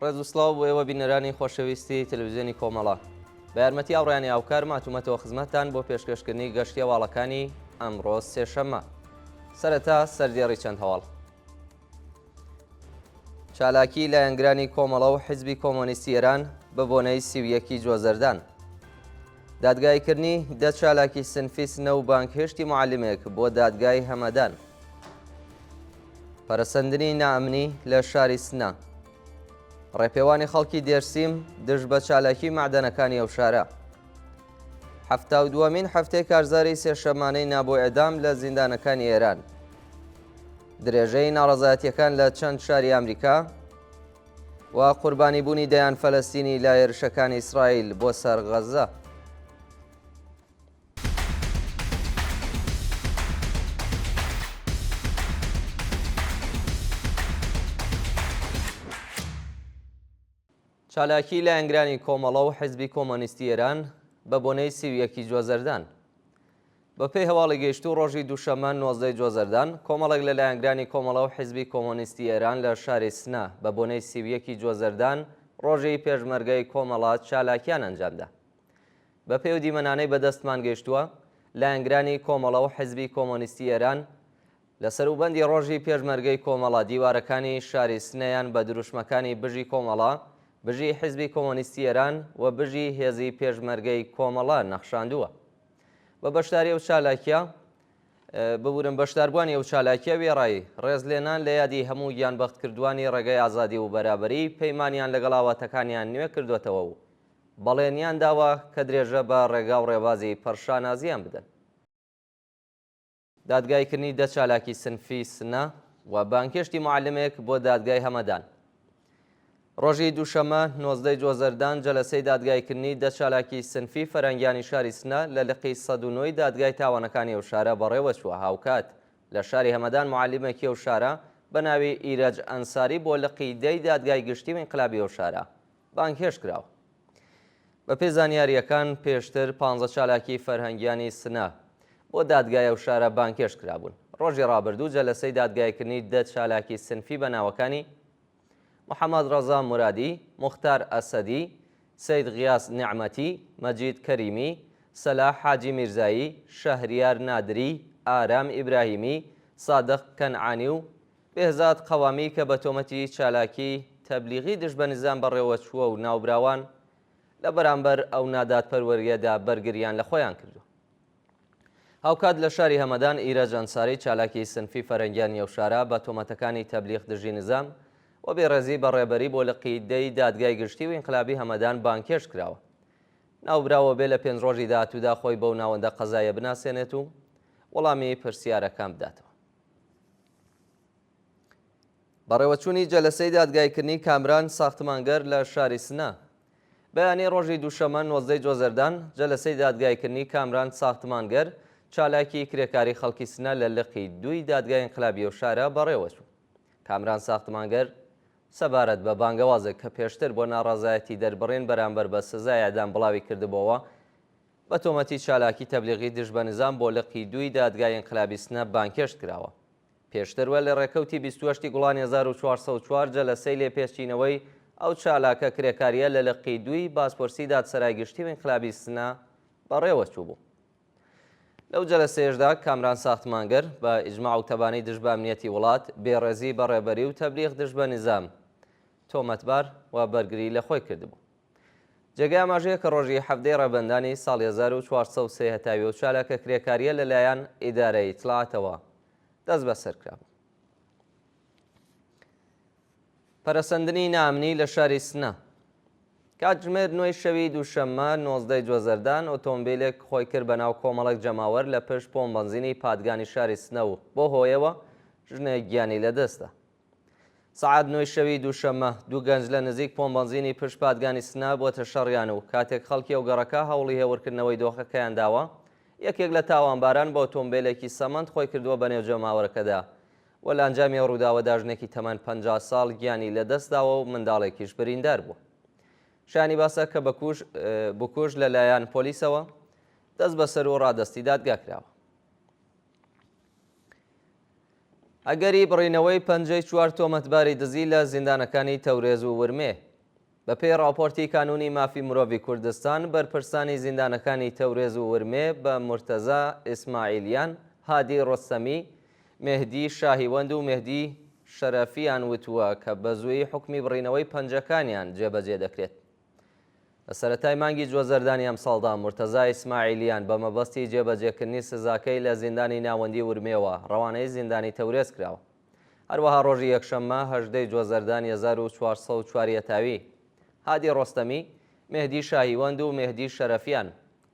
ڕێز و سڵاو بۆ ئێوە بینەرانی خۆشەویستی تەلەڤیزیۆنی کۆمەڵە. بە یارمەتی ئاوڕیانی ئاوکار ماتوومەتەوە خزمەتتان بۆ پێشکەشکردنی گەشتی هەواڵەکانی ئەمڕۆ سێشەممە. سەرەتا سەردێڕی چەند هەواڵ. چالاکی لایەنگرانی کۆمەڵە و حیزبی کۆمۆنیستی ئێران بە بۆنەی 31 جوازەردان. دادگایکردنی 10 چالاکی سنفی سنە و بانکهێشتی معلمێک بۆ دادگای هەمەدان. پەرەسەندنی نائەمنی لە شاری سنە. ڕێپێوانی خەڵکی دێرسیم دژ بە چالاکی معدەنەکانی ئەو شارە. 72مین هەفتەی کارزاری سێشەمانەی نابۆ ئێدام لە زیندانەکانی ئێران. درێژەی ناڕەزایەتیەکان لە چەند شاری ئەمریکا و قوربانی بوونی دەیان فەلەستینی لای هێرشەکانی ئیسرائیل بۆ سەر غەزە. چالاکی لایەنگرانی کۆمەڵە و حیزبی کۆمۆنیستی ئێران بە بۆنەی 31 جوازەردان. بەپێی هەواڵی گەیشتوو ڕۆژی دووشەممە 19 جوازەردان کۆمەڵێک لە لایەنگرانی کۆمەڵە و حیزبی کۆمۆنیستی ئێران لە شاری سنە بە بۆنەی 31 جوازەردان ڕۆژی پێشمەرگەی کۆمەڵات چالاکیان ئەنجامدا. بە پێی دیمەنانەی بەدەستمان گەیشتووە لایەنگرانی کۆمەڵە و حیزبی کۆمۆنیستی ئێران لە سەروبەندی ڕۆژی پێشمەرگەی کۆمەڵە دیوارەکانی شاری سنەیان بە دروشمەکانی بژی کۆمەڵە، بژی حیزبی کۆمۆنیستی ئێران و بژی هێزی پێشمەرگەی کۆمەڵە نەخشاندووە. بە بەشداری ئەو چالاکیە ببورن بەشداربووانی ئەو چالاکیە وێڕایی ڕێزلێنان لە یادی هەموو گیانبەختکردوانی ڕێگەی ئازادی و بەرابەری پەیمانیان لەگەڵ هاواتەکانیان نوێ کردوێتەوە و بەڵێنیان داوە کە درێژە بە ڕێگا و ڕێبازی پەرشانازیان بدەن. دادگایکردنی 10 چالاکی سنفی سنە و بانکهێشتی معلمێک بۆ دادگای هەمەدان. ڕۆژی دووشەممە 19 جوازەردان جەلسەی دادگایکردنی 10 چالاکی سنفی فەرەنگیانی شاری سنە لە لقی 109 دادگای تاوانەکانی ئەو شارە بەڕێوە چووە. هاوکات لە شاری هەمەدان معلمێکی ئەو شارە بە ناوی ئیرەج ئەنساری بۆ لقی 10 دادگای گشتی و ئینقلابی ئەو شارە بانکهێشت کراوە. بە پێی زانیاریەکان پێشتر 15 چالاکی فەرهەنگیانی سنە بۆ دادگای ئەو شارە بانکهێشت کرابوون. ڕۆژی ڕابردوو جەلسەی دادگایکردنی 10 چالاکی سنفی بە ناوەکانی محەممەد ڕەزا مورادی، موختار ئەسەدی، سەید غیاس نعمەتی، مەجید کەریمی، سەلاح حاجی میرزایی، شەهریار نادری، ئارام ئیبراهیمی، سادق کەنعانی و بێهزاد قەوامی کە بە تۆمەتی چالاکی تەبلیغی دژ بە نظام بەڕێوە چووە و ناوبراوان لە بەرامبەر ئەو نادادپەروەریەدا بەرگریان لە خۆیان کردو. هاوکات لە شاری هەمەدان ئیرەج ئەنساری چالاکی سنفی فەرەنگیانی ئەو شارە بە تۆمەتەکانی تەبلیغ دژی نظام و بێڕێزی بەڕێبەری بۆ لقی 10 دادگای گشتی و ئینقلابی هەمەدان بانکهێشت کراوە. ناوبراوە بێ لە 5 ڕۆژی داهاتوودا خۆی بەو ناوەندە قەزایە بناسێنێت و وەڵامی پرسیارەکان بداتەوە. بەڕێوەچوونی جەلسەی دادگایکردنی کامران ساختمانگەر لە شاری سنە. بەیانی ڕۆژی دووشەممە 19 جوازەردان جەلسەی دادگایکردنی کامران ساختمانگەر چالاکی کرێکاری خەڵکی سنە لە لقی 2 دادگای ئینقلابی ئەو شارە بەڕێوە چوو. کامران ساختمانگەر سەبارەت بە بانگەوازێک کە پێشتر بۆ ناڕازایەتی دەربڕێن بەرامبەر بە سزای ئەعدام بڵاوی کردبەوە بە تۆمەتی چالاکی تەبلیغی دژ بە نظام بۆ لقی 2 دادگای ئینقلابی سنە بانکهێشت کراوە. پێشتروە لە ڕێکەوتی 28 گوڵانی 1404 جەلسەی لێپێشچینەوەی ئەو چالاکە کرێکاریە لە لقی 2 بازپۆرسی دادسەرای گشتی و ئینقلابی سنە بەڕێوە چوو بوو. لەو جەلسەیەشدا کامران ساختمانگەر بە ئیجماع و تەبانی دژ بە ئەمنیەتی وڵات بێڕێزی بەڕێبەری و تەبلیغ دژ بە نظام تۆمەتبار و بەرگری لە خۆی کردبوو. جێگای ئاماژەیە کە ڕۆژی 17 ڕەبەندانی ساڵی 1403 هەتاوی و چالاکە کرێکاریە لەلایەن ئیدارەی ئیتلاعاتەوە دەست بەسەر کرابوو. پەرەسەندنی نائەمنی لە شاری سنە. کاتژمێر 9 شەوی دووشەممە 19 جوازەردان ئۆتۆمبیلێک خۆی کرد بە ناو کۆمەڵێک جەماوەر لە پشت پۆمپ بەنزینی پادگانی شاری سنە و بۆ هۆیەوە ژنێک گیانی لەدەستە. سەعات 9 شەوی دووشەممە دوو گەنج لە نزیک پۆمپ بەنزینی پشت پادگانی سنە بۆتە شەڕیان و کاتێک خەڵکی ئەو گەڕەکە هەوڵی هێورکردنەوەی دۆخەکەیان داوە یەکێک لە تاوانباران بە ئۆتۆمبیلێکی سەمەند خۆی کردووە بە نێو جەماوەرەکەدا و لە ئەنجامی ڕووداوەدا ژنێکی تەمەن 50 ساڵ گیانی لەدەستداوە و منداڵێکیش بریندار بووە. شانی باسە کە بکوژ لەلایەن پۆلیسەوە دەست بەسەر و ڕادستی دادگا کراوە. ئەگەری بڕینەوەی پەنجەی 4 تۆمەتباری دزی لە زیندانەکانی تەورێز و ورمێ. بەپێی راپۆرتی کانونی مافی مرۆڤی کوردستان بەرپرسانی زیندانەکانی تەورێز و ورمێ بە مرتەزا ئیسماعیلیان، هادی ڕۆستەمی، مێهدی شاهیوەند و مێهدی شەرەفیان وتووە کە بە زووی حکمی بڕینەوەی پەنجەکانیان جێبەجێ دەکرێت. لە سەرەتای مانگی جوۆزەردانی ئەم ساڵدا مرتەزا ئیسماعیلیان بە مەبەستی جێبەجێکردنی سزاکەی لە زیندانی ناوەندی ورمێەوە ڕەوانەی زیندانی تەورێز کراوە. هەروەها ڕۆژی یەکشەممە 18 جوۆزەردانی 1404 تاوی هادی ڕۆستەمی، مێهدی شاهیوەند و مێهدی شەرەفیان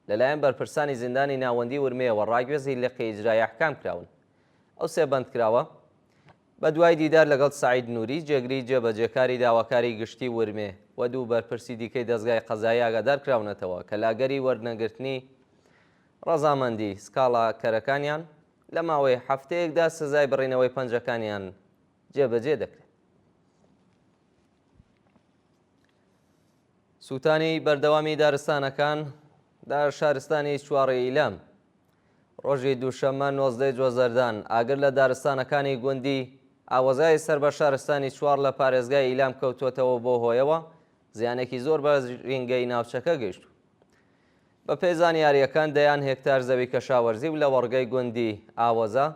لەلایەن بەرپرسانی زیندانی ناوەندی ورمێەوە ڕاگوێزی لقی ئیجرای ئەحکام کراون. ئەو سێ بەندکراوە بە دوای دیدار لەگەڵ سعید نووری، جێگری جێبەجێکاری داواکاری گشتی ورمێ و دوو بەرپرسی دیکەی دەستگای قەزایی ئاگادار کراونەتەوە کە لاگەری وەرنەگرتنی ڕەزامەندی سکاڵا کەرەکانیان لە ماوەی هەفتەیەکدا سزای بڕینەوەی پەنجەکانیان جێبەجێ دەکرێت. سووتانی بەردەوامی دارستانەکان دا شارستانی چوارڕێی ئیلام ڕۆژی دووشەممە 19 جوۆزەردان ئاگر لە دارستانەکانی گوندی ئاوەزای سەر بە شارستانی چوار لە پارێزگای ئیلام کەوتوەتەوە بۆ هۆیەوە زیانێکی زۆر بە ڕینگەی ناوچەکە گەیشت. بە پێی زانیاریەکان دەیان هێکتار زەوی کەشاوەرزی و لە وەڕگەی گوندی ئاوەزە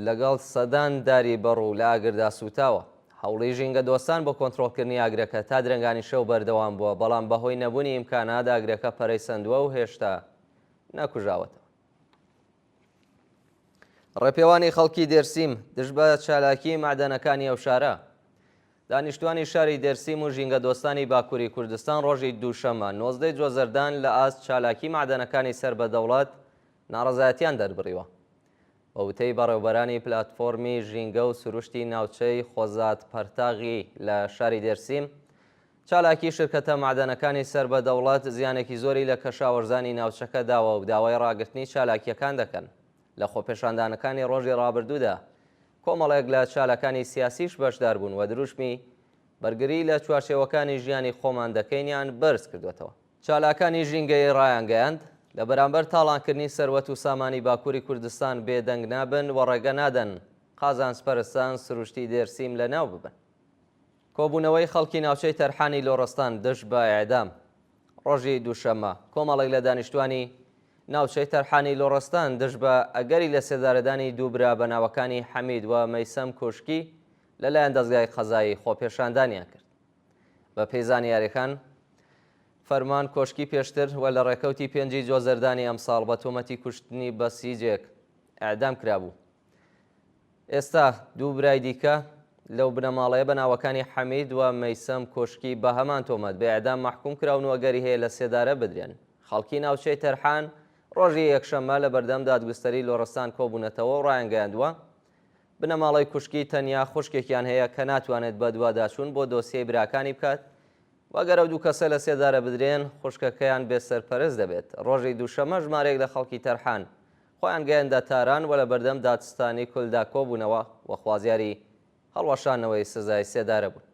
لەگەڵ سەدان داری بەڕوو لە ئاگردا سوتاوە. هەوڵی ژینگە دۆستان بۆ کۆنتڕۆلکردنی ئاگرەکە تا درەنگانی شەو بەردەوام بووە، بەڵام بەهۆی نەبوونی ئیمکانات ئاگرەکە پەرەیسەندووە و هێشتا نەکوژاوەتەوە. ڕێپێوانی خەڵکی دێرسیم دژ بە چالاکی معدەنەکانی ئەو شارە. دانیشتوانی شاری دێرسیم و ژینگە دۆستانی باکووری کوردستان ڕۆژی دووشەممە 19 جوۆزەردان لە ئاست چالاکی معدەنەکانی سەر بە دەوڵەت ناڕەزایەتیان دەربڕیوە. بە وتەی بەڕێوەبەرانی پلاتفۆرمی ژینگە و سروشتی ناوچەی خۆزات پەرتاغی لە شاری دێرسیم، چالاکی شرکەتە معدەنەکانی سەر بە دەوڵەت زیانێکی زۆری لە کەشاوەرزانی ناوچەکە داوە و داوای ڕاگررتنی چالاکیەکان دەکەن. لە خۆپێشاندانەکانی ڕۆژی ڕابردوودا کۆمەڵێک لە چالەکانی سیاسیش بەشدار بوون و دروشمی بەرگری لە چوارچێوەکانی ژیانی خۆمان دەکەینیان بەرز کردوێتەوە. چالاکانی ژینگەی ڕایانگەیاند لە بەرامبەر تاڵانکردنی سەروەت و سامانی باکووری کوردستان بێدەنگ نابن و ڕێگە نادەن قازانسپەرستان سروشتی دێرسیم لە ناو ببن. کۆبوونەوەی خەڵکی ناوچەی تەرحانی لۆڕستان دژ بە ئێعدام ڕۆژی دووشەممە کۆمەڵێک لە دانیشتوانی ناوچەی تەرحانی لۆڕستان دژ بە ئەگەری لە سێدارەدانی دووبرا بەناوەکانی حەمید و مەیسەم کوشکی لەلایەن دەستگای قەزایی خۆپێشاندانیان کرد. بە پێی زانیاریەکان فەرمان کۆشکی پێشتر و لە ڕێکەوتی 5 جوۆزەردانی ئەمساڵ بە تۆمەتی کوشتنی بە سیجێک ئەعدام کرابوو. ئێستا دوو برای دیکە لەو بنەماڵەیە بەناوەکانی حەمید و مەیسەم کۆشکی بە هەمان تۆمەت بە ئەعدام مەحکوم کراون و ئەگەری هەیە لە سێدارە بدرێن. خەڵکی ناوچەی تەرحان ڕۆژی یەکشەممە لە بەردەم دادگستەری لۆڕستان کۆبوونەتەوە و ڕایانگەیاندووە بنەماڵەی کوشکی تەنیا خوشکێکیان هەیە کە ناتوانێت بە دوواداچوون بۆ دۆسیەی براکانی بکات وەگەرە دوو کەسە لە سێدارە بدرێن خوشکەکەیان بێسەرپەرست دەبێت. ڕۆژی دووشەممە ژمارەیەک لە خەڵکی تەرحان خۆیان گەیاندە تاران و لە بەردەم دادستانی کولدا کۆبوونەوە و خوازیاری هەڵوەشانەوەی سزای سێدارە بوون.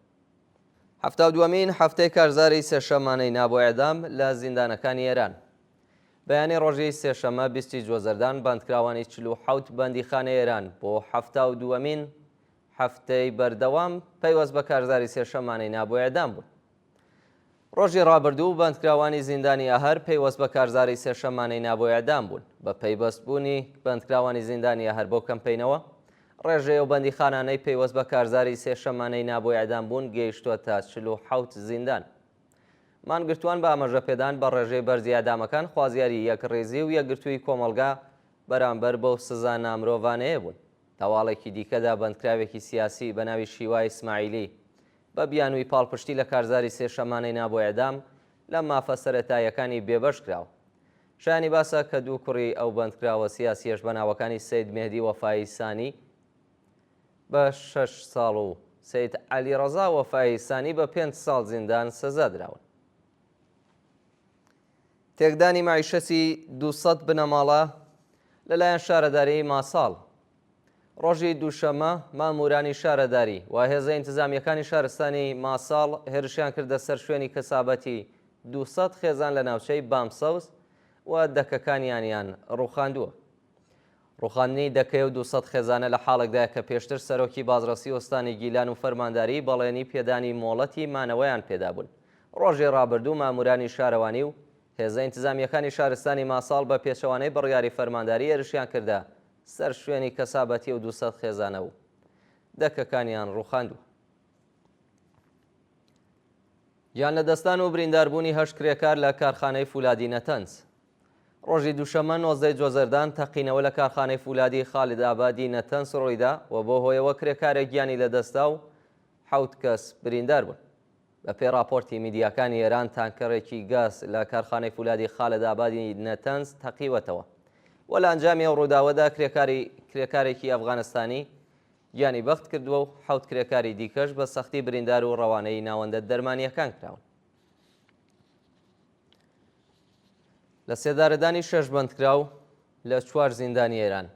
72مین هەفتەی کارزاری سێشەمانەی نابۆ ئێعدام لە زیندانەکانی ئێران. بەیانی ڕۆژی سێشەممە 20 جوۆزەردان بەندکراوانی 47 بەندیخانەی ئێران بۆ 72مین هەفتەی بەردەوام پەیوەست بە کارزاری سێشەمانەی نابۆ ئێعدام بوون. ڕۆژی ڕابردوو بەندکراوانی زیندانی ئەهەر پەیوەست بە کارزاری سێشەمانەی نابۆ ئێعدام بوون. بە پەیوەستبوونی بەندکراوانی زیندانی ئەهەر بۆ کەمپینەوە ڕێژەیە و بەندیخانانەی پەیوەست بە کارزاری سێشەمانەی نابۆ ئێعدام بوون گەیشتووە تا 47 زیندان. مانگرتووان بە ئاماژە پێدان بە ڕێژەی بەرزی ئەدامەکان خوازیاری یەکڕێزی و یەکگرتووی کۆمەلگا بەرامبەر بەو سزا نامرۆڤانەیە بوون. تەواڵێکی دیکەدا بەندکراوێکی سیاسی بە ناوی شیوای ئیسماعیلی بە بیانووی پاڵپشتی لە کارزاری سێشەمانەی نابۆ ئێعدام لە مافە سەرەتاییەکانی بێبەش کراوە. شایانی باسە کە دوو کوڕی ئەو بەندکراوە سیاسیەش بەناوەکانی سەید مێهدی وەفایی سانی بە 6 ساڵ و سەید عەلیڕەزا وەفایی سانی بە 5 ساڵ زیندان سزا دراون. تێکدانی مەعیشەتی 200 بنەماڵە لەلایەن شارەداری ماساڵ. ڕۆژی دووشەممە مامورانی شارەداری و هێزە ئینتزامیەکانی شارستانی ماساڵ هێرشیان کردە سەر شوێنی کەسابەتی 200 خێزان لە ناوچەی بامسەوز و دەکەکانیانیان ڕووخاندووە. ڕوخاندنی دەکەی و 200 خێزانە لە حاڵێکدا کە پێشتر سەرۆکی بازرسی ئۆستانی گیلان و فەرمانداری بەڵێنی پێدانی مۆڵەتی مانەوەیان پێدابوون. ڕۆژێ ڕابردوو مامورانی شارەوانی و هێزە ئینتیزامیەکانی شارستانی ماساڵ بە پێچەوانەی بڕیاری فەرمانداری هێرشیان کردە سەر شوێنی کەسابەتی و 200 خێزانە و دەکەکانیان ڕوخاندووە. یان لە دەستان و برینداربوونی 8 کرێکار لە کارخانەی فولادی نەتەنز. ڕۆژی دووشەمە 19 جۆزەردان تەقینەوە لە کارخانەی فولادی خالید ئابادی نەتەنز ڕوویدا و بۆ هۆیەوە کرێکارێک گیانی لەدەستا و 7 کەس بریندار بوون. بە پێی راپۆرتی میدیاکانی ئێران تانکەرێکی گاز لە کارخانەی فولادی خالید ئابادی نەتەنز تەقیوەتەوە و لە ئەنجامی ئەو ڕووداوەدا کرێکارێکی ئەفغانستانی گیانی بەخت کردووە و 7 کرێکاری دیکەش بە سەختی بریندار و ڕەوانەی ناوەندە دەرمانیەکان کراون. لە سێدارەدانی 6 بەندکراو لە 4 زیندانی ئێران.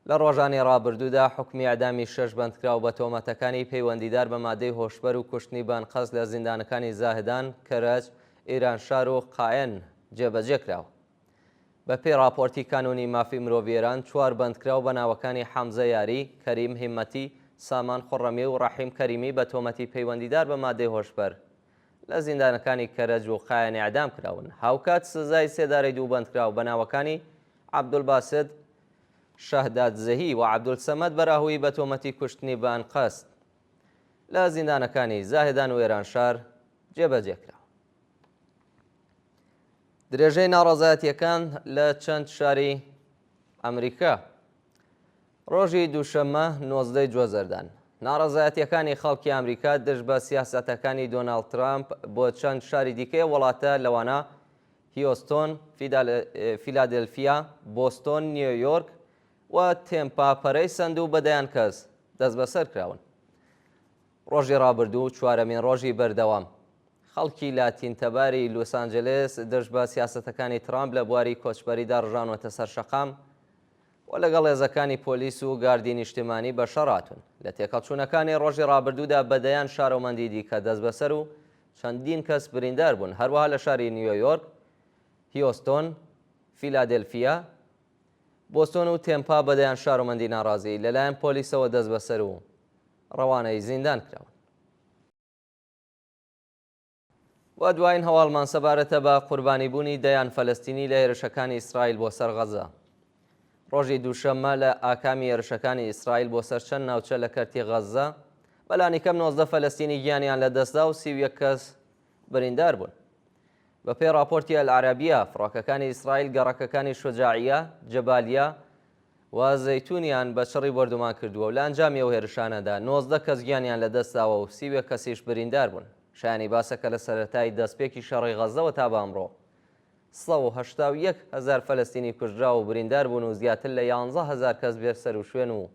لە ڕۆژانی ڕابردوودا حکمی ئەعدامی 6 بەندکراو بە تۆمەتەکانی پەیوەندیدار بە مادەی هۆشبەر و کوشتنی بانقەز لە زیندانەکانی زاهدان، کەرەج، ئیرانشار و قاەن جێبەجێ کراوە. بە پێی راپۆرتی کانونی مافی مرۆڤی ئێران 4 بەندکراو بە ناوەکانی حەمزە یاری، کەریم هیمەتی، سامان خوڕەمی و ڕەحیم کەریمی بە تۆمەتی پەیوەندیدار بە مادەی هۆشبەر لە زیندانەکانی کەرەج و قاەن ئیعدام کراون. هاوکات سزای سێدارەی 2 بەندکراو بە ناوەکانی عەبدولباسط شەهدادزەهی و عەبدولسەمەد بەراهووی بە تۆمەتی کوشتنی بانقەست لە زیندانەکانی زاهدان و ئێرانشار جێبەجێ کراوە. درێژەی ناڕەزایەتیەکان لە چەند شاری ئەمریکا. ڕۆژی دووشەمە 19 جۆزەردان ناڕەزایەتیەکانی خەڵکی ئەمریکا دژ بە سیاسەتەکانی دۆناڵد ترامپ بۆ چەند شاری دیکەی وڵاتە لەوانە هیۆستۆن، فیلادلفیا، بۆستۆن، نیویۆرک و تێمپا پەرەی سەند و بەدەیان کەس دەست بەسەر کراون. ڕۆژی ڕابردوو چوارەمین ڕۆژی بەردەوام خەڵکی لاتینتەباری لۆس ئانجلس دژ بە سیاسەتەکانی ترامپ لە بواری کۆچبەریدا ڕژانوەتە سەر شەقام و لەگەڵ هێزەکانی پۆلیس و گاردی نیشتیمانی بە شەڕاتون. لە تێکەڵچوونەکانی ڕۆژی ڕابردوودا بەدەیان شارۆمەندی دیکە دەست بەسەر و چەندین کەس بریندار بوون. هەروەها لە شاری نیویۆرک، هیۆستۆن، فیلادلفیا، بۆستۆن و تێمپا بەدەیان شارۆمەندی ناڕازی لەلایەن پۆلیسەوە دەست بەسەر و ڕەوانەی زیندان کراون. و دوایین هەواڵمان سەبارەتە بە قوربانیبوونی دەیان فەلەستینی لە هێرشەکانی ئیسرائیل بۆ سەر غەزە. ڕۆژی دووشەممە لە ئاکامی هێرشەکانی ئیسرائیل بۆ سەر چەند ناوچە لە کەرتی غەزە بەلانی کەم 19 فەلەستینی گیانیان لەدەستدا و 31 کەس بریندار بوون. بە پێی راپۆرتی ئەلعەرەبیە فڕۆکەکانی ئیسرائیل گەڕەکەکانی شوجاعیە، جەبالیە و زەیتونیان بە چڕی بەردومان کردووە و لە ئەنجامی ئەو هێرشانەدا 19 کەس گیانیان لەدەستداوە و 30 کەسیش بریندار بوون. شایانی باسەکە لە سەرەتای دەستپێکی شەڕی غەزەوە تا بە ئەمڕۆ 181,000 فەلەستینی کوژرا و بریندار بوون و زیاتر لە 11,000 کەس بێسەر و شوێن و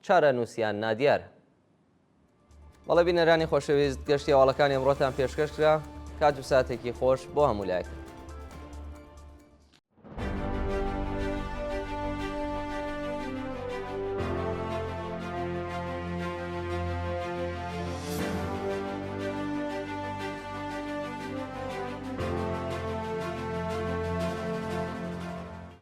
چارە نووسیان نادیارە. بەڵێ بینەرانی خۆشەویست گەشتی هەواڵەکانی ئەمڕۆتان پێشکەش کرا. کات و ساتێکی خۆش بۆ هەموو لایەکە.